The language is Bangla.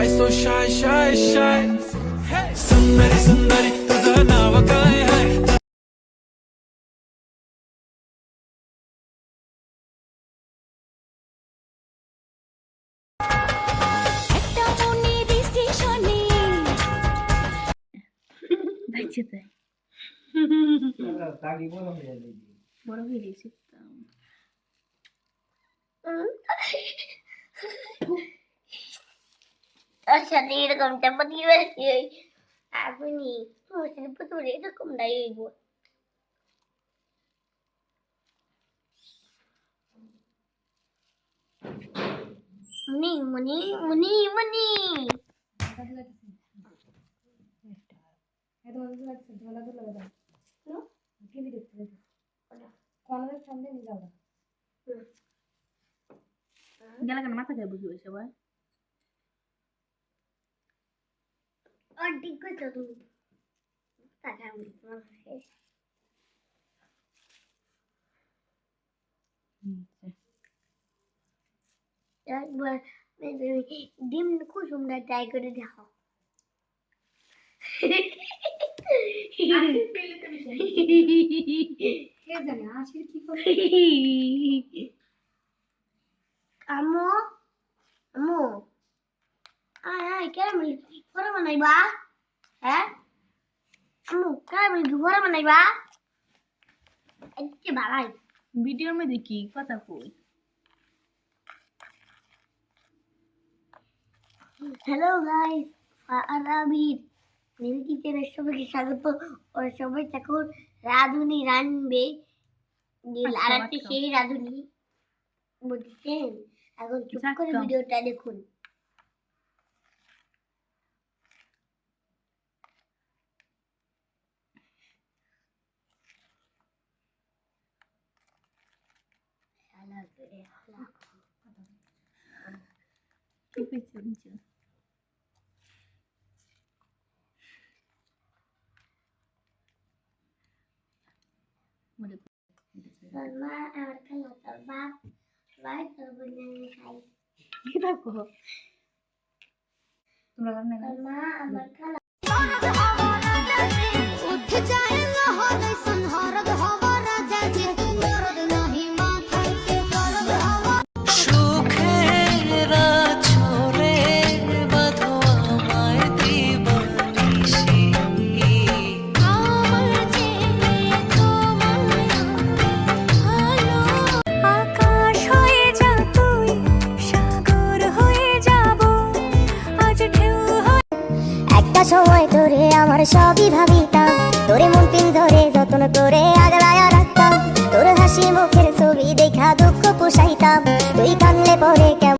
Why so shy, shy, shy? Hey, sundari, sundari, तुझं नाव काय आहे? দেখছি তাই বড় হয়ে গেছি তার সাথে এরকম চাপা দিয়ে আপনি প্রথমে এরকম নাই হইব মনি মনি মনি মনি গেলে কেন মাথা খেয়ে বুঝি হয়েছে ভাই আর ঠিক করছো তুমি টাকা একবার ডিম কুসুমটা ট্রাই করে দেখো আম্মু আম্মু আয় আয় ক্যারামেল ঘরে বানাইবা হ্যাঁ আম্মু ক্যারামেল ঘরে বানাইবা একে বাড়াই ভিডিওর মধ্যে কি কথা কই হ্যালো গাইস আরাবির মেরি কিচেনের সবাইকে স্বাগত और সবাই এখন রাধুনি রানবে যে লারাতে সেই রাধুনি বুঝছেন এখন চুপ করে ভিডিওটা দেখুন কি কইছেন মা আমার খালা তোর বাপ সবাই তোর বোনের খাই কি দেখো তোমরা জানো না মা আমার খালা উঠ যায় লহর সুনহরদ হওয়া রাজা যে দরদ নাহি মাথাইতে দরদ হওয়া সুখেরা ছোরে বাঁধো আমায় দিবানিশি আমার চেয়ে তোমায় ভালো আকাশ হয়ে যা তুই সাগর হয়ে যাব আজ ঢেউ একটা সময় তোরে আমার সবই ভাবিতাম তোরে মন পিঞ্জরে যত্ন করে আগলায়া রাখতাম তোর হাসি মুখের ছবি দেখা দুঃখ পোষাইতাম তুই কানলে পরে কেমন